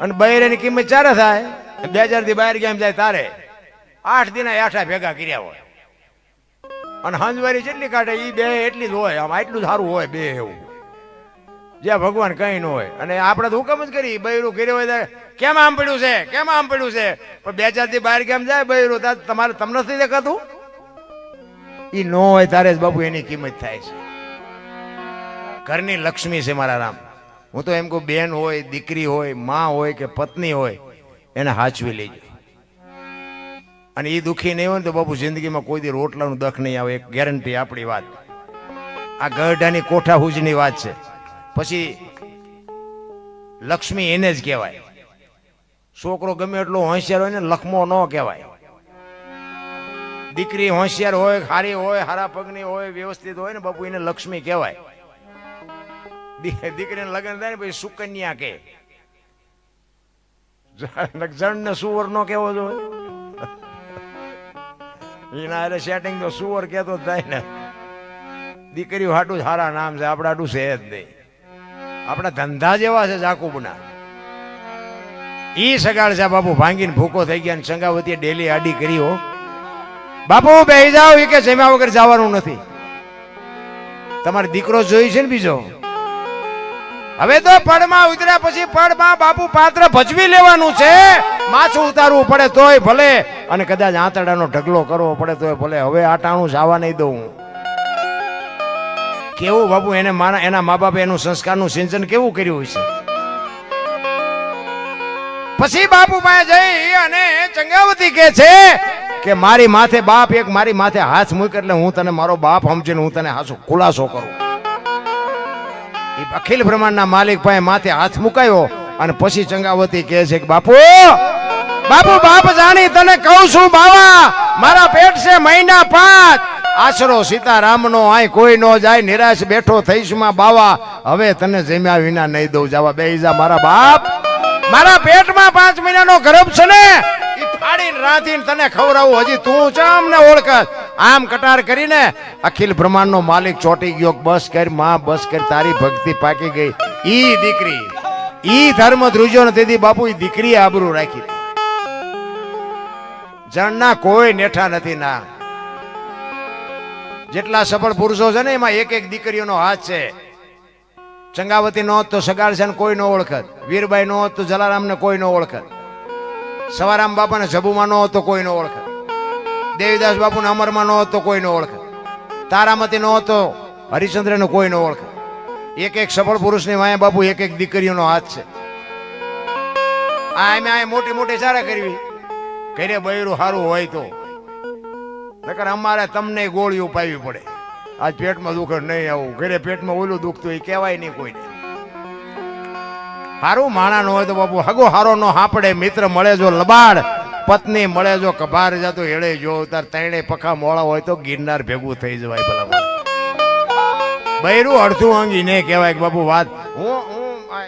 અને બૈરાની કિંમત 4 થાય, 2000 થી બહાર કેમ જાય તારે 8 દિના 8 ભેગા કર્યા હોય અને હંજવારી જેટલી કાઢે એ બે એટલી જ હોય. આમ આટલું સારું હોય બે એવું, જ્યાં ભગવાન કઈ ન હોય. અને આપણે તો હુકમ જ કરી બૈરું કર્યો હોય કેમ આમ પડ્યું છે, કેમ આમ પડ્યું છે, પણ 2000 થી બહાર કેમ જાય બૈરું તમારે તમને નથી દેખાતું? એ ન હોય તારે જ બાપુ એની કિંમત થાય છે. ઘરની લક્ષ્મી છે મારા રામ. હું તો એમ કહું બેન હોય, દીકરી હોય, માં હોય કે પત્ની હોય, એને હાચવી લેજો. અને એ દુઃખી નહીં હોય ને તો બાપુ જિંદગીમાં કોઈ દી રોટલાનું દખ નહીં આવે. એક ગેરંટી આપણી વાત. આ ગઢાની કોઠા હુજની વાત છે. પછી લક્ષ્મી એને જ કહેવાય. છોકરો ગમે એટલો હોશિયાર હોય ને લખમો ન કહેવાય. દીકરી હોશિયાર હોય, હારી હોય, હારા પગની હોય, વ્યવસ્થિત હોય ને બાપુ એને લક્ષ્મી કહેવાય. દીકરીને લગ્ન થાય ને પછી સુકન્યા કે જણ ને સુવર નો કેવો જોઈએ. એના સેટિંગ તો સુવર કેતો થાય ને. દીકરીઓ હાટું સારા નામ છે, આપડા હાટું છે જ નહીં. આપણા ધંધા જેવા છે જાકુબના. ઈ સગાડ છે બાપુ ભાંગીને ભૂકો થઈ ગયા. સંગાવતીએ ડેલી આડી કરી હો. બાપુ બેહી જાવ, એ કે જમ્યા વગર જવાનું નથી. તમારે દીકરો જોઈ છે ને બીજો. હવે તો પડમાં ઉતર્યા પછી પડમાં બાપુ પાત્ર ભજવી લેવાનું છે. માછું ઉતારવું પડે તોય ભલે, અને કદાચ આંતરડાનો ઢગલો કરવો પડે તોય ભલે. હવે આ ટાણું જવા નહીં દઉં. કેવું બાપુ એને એના મા બાપે એનું સંસ્કારનું સિંચન કેવું કર્યું છે. પછી બાપુ પાસે જઈ અને ચંગાવતી કે છે કે મારી માથે બાપ એક મારી માથે હાથ મૂક એટલે હું તને મારો બાપ સમજીને હું તને હાસો ખુલાસો કરું. અખિલ બ્રહ્માંડના માલિક પાસે માથે હાથ મુકાયો અને પછી ચંગાવતી કહે છે કે બાપુ બાપુ બાપ જાણી તને કહું છું બાવા, મારા પેટ છે મહિના 5. આશરો સીતારામનો આય કોઈ નો જાય, નિરાશ બેઠો થઈશ માં બાવા. હવે તને જમ્યા વિના નહીં દઉં જવા. બેહી જા મારા બાપ. મારા પેટમાં 5 મહિનાનો ગર્ભ છે ને, ઈ ફાડીને રાંધીને તને ખવડાવું. હજી તું ચામ ને ઓળખ. આમ કટાર કરીને અખિલ બ્રહ્માંડનો માલિક ચોટી ગયો. બસ કર માં, બસ કર, તારી ભક્તિ પાકી ગઈ. ઈ દીકરી ઈ ધર્મ ધ્રુજો ને તેથી બાપુ ઈ દીકરીએ આબરૂ રાખી. જણના કોઈ નેઠા નથી ના. જેટલા સફળ પુરુષો છે ને એમાં એક એક દીકરીઓનો હાથ છે. ચંગાવતી નો હોત તો સગાડ છે ને કોઈ નો ઓળખત. વીરબાઈ નો હોત તો જલારામ ને કોઈ નો ઓળખત. સવારામ બાપા ને જબુમાં નો હોત તો કોઈ નો ઓળખત. દેવીદાસ બાપુ ને અમરમાં નો હોત તો કોઈ નો ઓળખત. તારામતી નો હોત તો હરિચંદ્ર ને કોઈ નો ઓળખત. એક એક સફળ પુરુષ ની વાયા બાપુ એક એક દીકરીઓનો હાથ છે. આ મોટી મોટી સારા કરવી ઘરે બૈરું સારું હોય તો, નકર અમારે તમને ગોળીઓ પાવી પડે. આજ પેટમાં દુખે નહીં આવું, ઘરે પેટમાં ઓલું દુખતું એ કહેવાય નહીં કોઈને. હારું માણા નો હોય તો બાપુ હગો હારો નો હાપડે. મિત્ર મળે જો લબાડ, પત્ની મળે જો કભાર જતો હેળે જો. તાર તણે પખા મોળા હોય તો ગિરનાર ભેગું થઈ જવાય. ભલા બૈરું અડધું અંગી ને કહેવાય કે બાપુ વાત. હું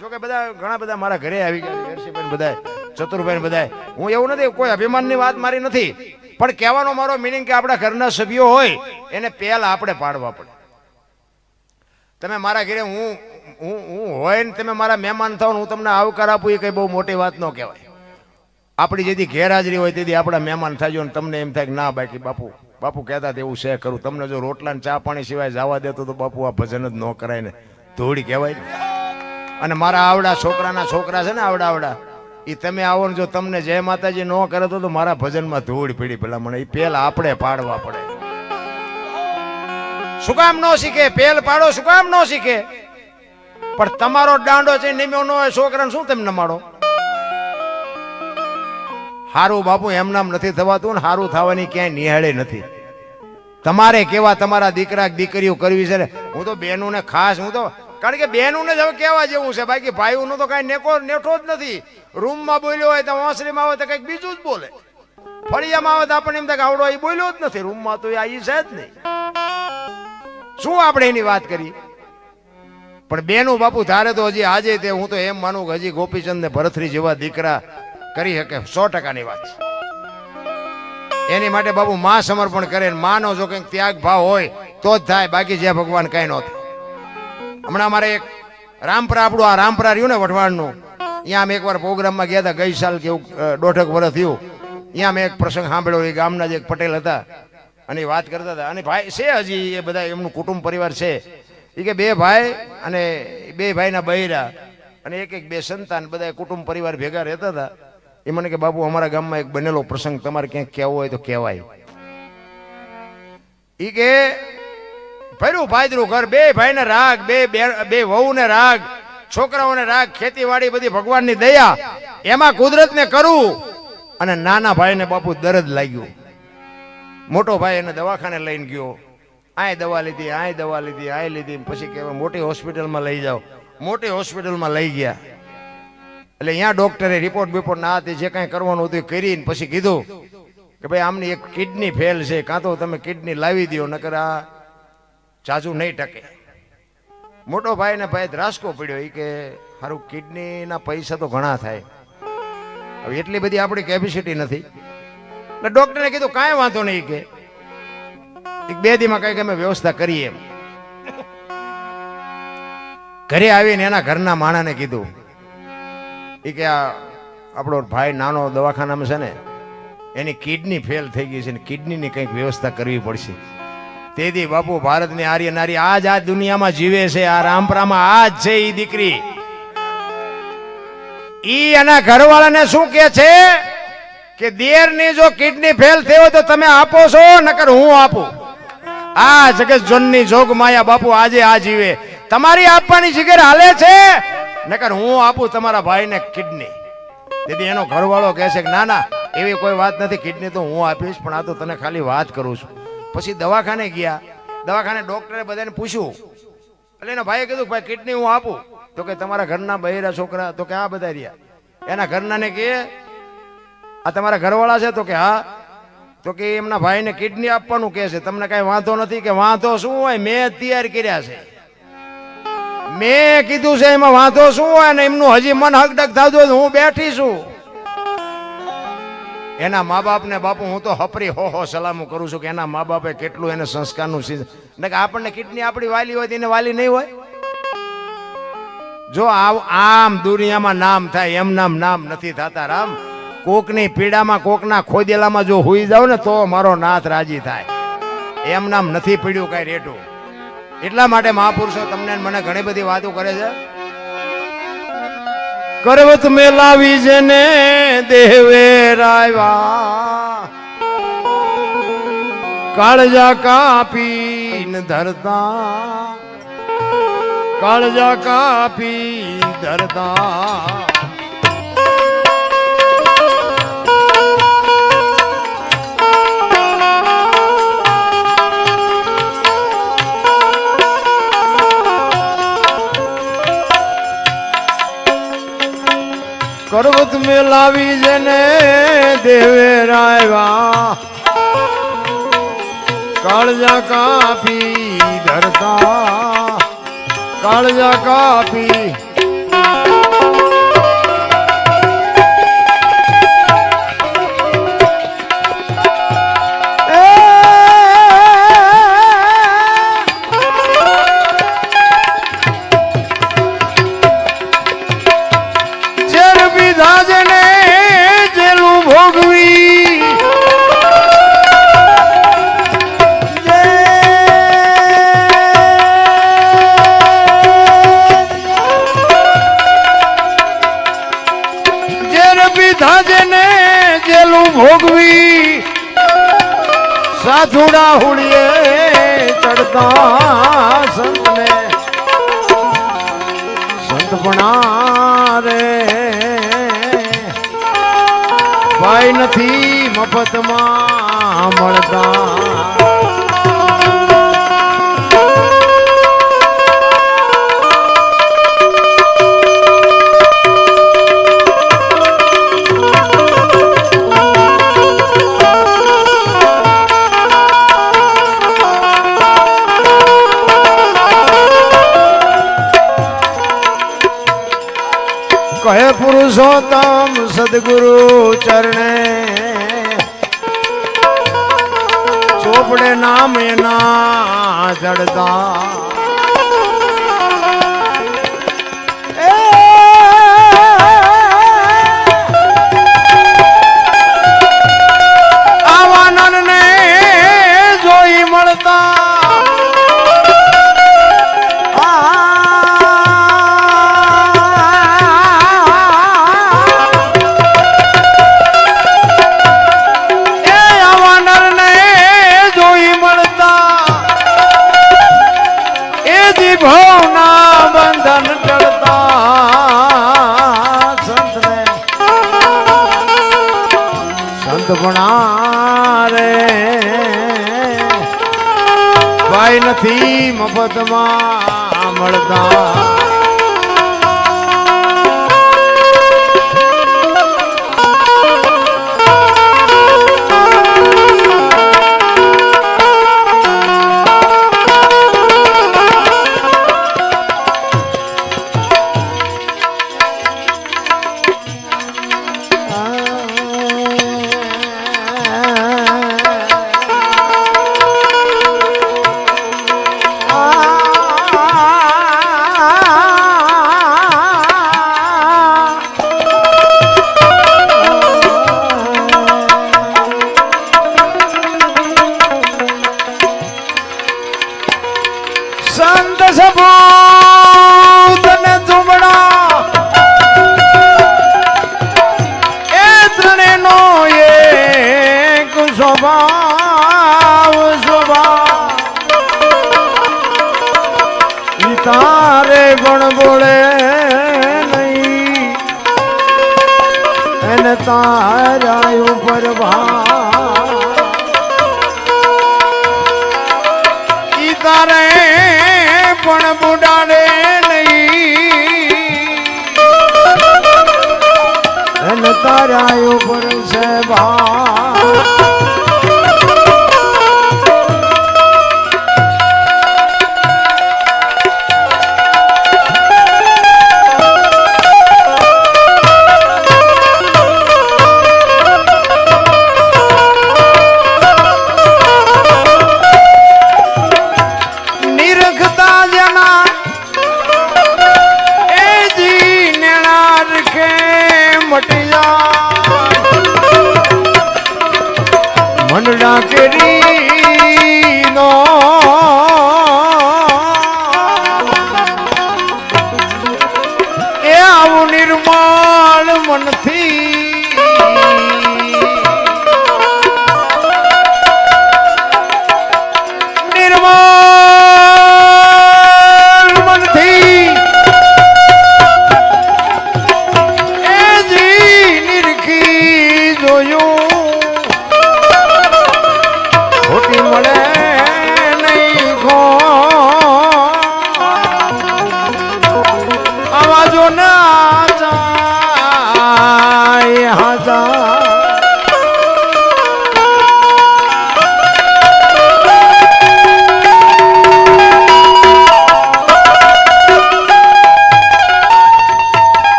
જો કે બધા ઘણા બધા મારા ઘરે આવી ગયા, હર્ષિભાઈ બધા, ચતુરભાઈ બધા. હું એવું નથી, કોઈ અભિમાનની વાત મારી નથી, પણ કહેવાનો મારો મિનિંગ કે આપણા ઘરના સભ્યો હોય એને પહેલા આપણે પાડવા પડે. તમે મારા ઘરે હું હોય ને તમે મારા મહેમાન થાવ ને હું તમને આવકાર આપું એ કઈ બહુ મોટી વાત ન કહેવાય. આપણી જેથી ગેરહાજરી હોય તેથી આપણા મહેમાન થાજો ને તમને એમ થાય કે ના બાકી બાપુ કહેતા એવું છે કરું. તમને જો રોટલા ને ચા પાણી સિવાય જવા દેતો તો બાપુ આ ભજન જ ન કરાય ને, ધોળી કહેવાય ને. અને મારા આવડા છોકરાના છોકરા છે ને આવડા એ તમે આવો ને જો તમને જય માતાજી ન કરે તો મારા ભજનમાં ધૂળ પીડી પેલા મને. એ પેલા આપણે પાડવા પડે. શું કામ ન શીખે? પેલ પાડો શું કામ ન શીખે? પણ તમારો દાંડો છે નિમ્યો ન હોય છોકરાને શું તેમ નમાડો? હારું બાપુ એમ નામ નથી થવાતું ને હારું થવાની ક્યાંય નિહાળે નથી. તમારે કેવા તમારા દીકરા દીકરીઓ કરવી છે ને. હું તો બહેનું ને ખાસ, હું તો કારણ કે બહેનું ને જ હવે કેવા જેવું છે. બાકી ભાઈઓ નું તો કઈ નેઠો જ નથી. રૂમમાં બોલ્યો હોય તો વાંસળીમાં આવે તો કઈક બીજું જ બોલે. ફળિયામાં આવે તો આપણને એમ થાય કે આવડો એ બોલ્યો જ નથી. રૂમમાં તો આ છે જ નહીં. શું આપણે એની વાત કરી? પણ બેનું બાપુ ધારે તો હજી આજે તે હું તો એમ માનું કે હજી ગોપીચંદ ને ભરતરી જેવા દીકરા કરી શકે. 100%ની વાત છે. એની માટે બાપુ માં સમર્પણ કરે. માનો જો કંઈક ત્યાગ ભાવ હોય તો જ થાય, બાકી જે ભગવાન કઈ ન થાય. હમણાં મારે એક રામપરા, આપણું આ રામપરા રહ્યું ને વઢવાડનું, અહીંયા અમે એકવાર પ્રોગ્રામમાં ગયા હતા, ગઈ સાલ કેવું 1.5 વર્ષ થયું. અહીંયા મેં એક પ્રસંગ સાંભળ્યો. એ ગામના જે એક પટેલ હતા અને એ વાત કરતા હતા. અને ભાઈ છે હજી એ બધા એમનું કુટુંબ પરિવાર છે. એ કે 2 ભાઈ અને 2 ભાઈના બૈરા અને એક 2 સંતાન બધા કુટુંબ પરિવાર ભેગા રહેતા હતા. એ મને કે બાપુ અમારા ગામમાં એક બનેલો પ્રસંગ તમારે ક્યાંક કહેવો હોય તો કહેવાય. એ કે ભર્યું ભાદરું ઘર, 2 ભાઈને રાગ, 2 વહુને રાગ, છોકરાઓને રાગ, ખેતીવાડી બધી ભગવાનની દયા, એમાં કુદરતને કરું. અને નાના ભાઈને બાપુ દર્દ લાગ્યું. મોટો ભાઈ એને દવાખાને લઈને ગયો. આય દવા લીધી, આય દવા લીધી, આય લીધી. પછી કે મોટી હોસ્પિટલમાં લઈ જાઓ. મોટી હોસ્પિટલમાં લઈ ગયા. એટલે અહીંયા ડોક્ટરે રિપોર્ટ બિપોર્ટ ના હતી, જે કાંઈ કરવાનું હતું કરીને પછી કીધું કે ભાઈ આમની એક કિડની ફેલ છે, કાં તો તમે કિડની લાવી દો, નકર આ ચાચું નહીં ટકે. મોટો ભાઈ ને ભાઈ ધ્રાસકો પડ્યો. એ કે સારું કિડનીના પૈસા તો ઘણા થાય, હવે એટલી બધી આપણી કેપેસિટી નથી. એટલે ડોક્ટરે કીધું કાંઈ વાંધો નહીં, કે 2 દીમાં કઈ અમે વ્યવસ્થા કરીએ એમ. ઘરે આવીને એના ઘરના માણાને કીધું એ કે આ આપણો ભાઈ નાનો દવાખાનામાં છે ને, એની કિડની ફેલ થઈ ગઈ છે ને કિડનીની કંઈક વ્યવસ્થા કરવી પડશે. તેથી બાપુ ભારતની આર્ય નારી આજ આ દુનિયામાં જીવે છે. આ રામપરામાં આજ છે ઈ દીકરી. ઈ એના ઘરવાળાને શું કે છે કે દેરની જો કિડની ફેલ થઈ હોય તો તમે આપો છો, નકર હું આપું. આ જગત જોનની જોગ માયા બાપુ આજે આ જીવે. તમારી આપવાની જગ્યાએ હાલે છે, નકર હું આપું તમારા ભાઈને કિડની. તેથી એનો ઘરવાળો કહે છે કે ના ના એવી કોઈ વાત નથી, કિડની તો હું આપીશ, પણ આ તો તને ખાલી વાત કરું છું. પછી દવાખાને ગયા. દવાખાને ડોક્ટરે બધાને પૂછ્યું. એટલે એના ભાઈએ કીધું ભાઈ કિડની હું આપું. તો કે તમારા ઘરના બહેરા છોકરા? તો કે આ બધા રહ્યા. એના ઘરનાને કહે આ તમારા ઘરવાળા છે? તો કે હા. તો કે એમના ભાઈને કિડની આપવાનું કહે છે, તમને કઈ વાંધો નથી? કે વાંધો શું હોય, મેં તૈયાર કર્યા છે, મેં કીધું છે, એમાં વાંધો શું હોય? ને એમનું હજી મન હકડક થતું હું બેઠી છું. એના મા બાપને બાપુ હું તો હપરી હો સલામું કરું છું કે એના મા બાપે કેટલું એને સંસ્કારનું ને કે આપણને કિડની આપણી વાલી હોય તેને વાલી નહીં હોય. જો આમ દુનિયામાં નામ થાય એમ નામ નથી થતા રામ. કોકની પીડામાં કોકના ખોદેલામાં જો હુઈ જાવ ને તો મારો નાથ રાજી થાય. એમ નામ નથી પીડ્યું કઈ રેટું. એટલા માટે મહાપુરુષો તમને મને ઘણી બધી વાતો કરે છે. કરવત મેલાવી જેને દેવે રાયવા, કાળજા કાપીને ધરતા, કાળજા કાપી ધરતા. કરવત મેલાવી જેને દેવે રાયવા, કાળજા કાપી ધરતા, કાળજા કાપી. ભોગવી સાધુડા હુડીએ ચડતા સંતને સંતપણા રે ભાઈ નથી મફતમાં મળતા. કહે પુરુષોત્તમ સદગુરુ ચરણે, ચોપડે નામ એના જડતા. પણ રે ભાઈ નથી મફતમાં મળતા. સંત સપૂત ને ઝુમડા એ ત્રણેયનો એક સ્વભાવ તારે પણ બોલે નહીં એને તારા ઉપર તારે પણ બુડાડે નહીં અને તારા ઉપર છે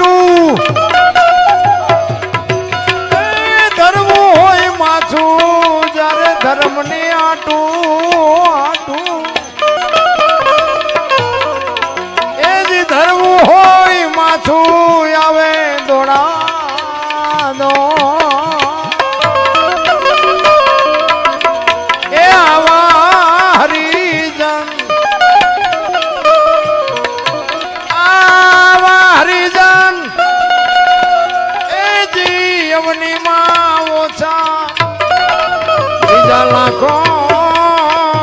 આટું ધરવું હોય માછું જ્યારે ધર્મ ને આટું એ જ ધરવું હોય માછું આવે દોડા દો એ આવા હરિજન લાખો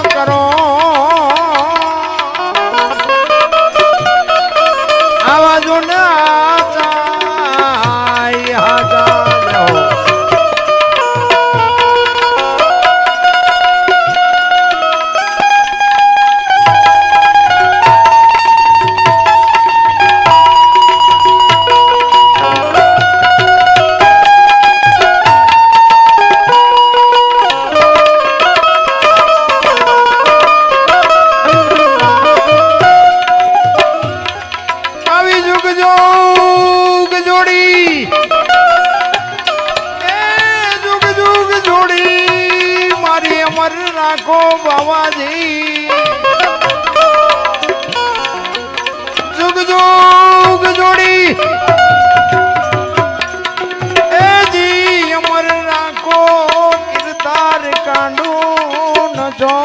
કરો આવાજો ના ચાય હાજા રાખો બાવાજી જુગ જુગ જોડી એ જી અમર રાખો કિરદાર કાંડો નજો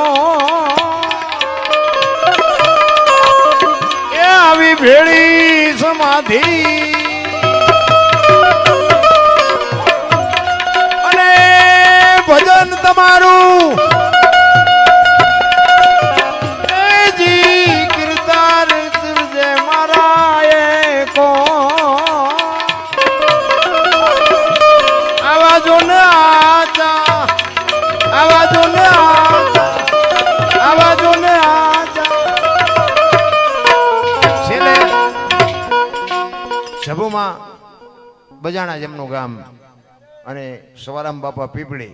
એ આવી ભેળી સમાધિ અને ભજન તમારું બજાણા જેમનું ગામ અને સવારામ બાપા પીપળી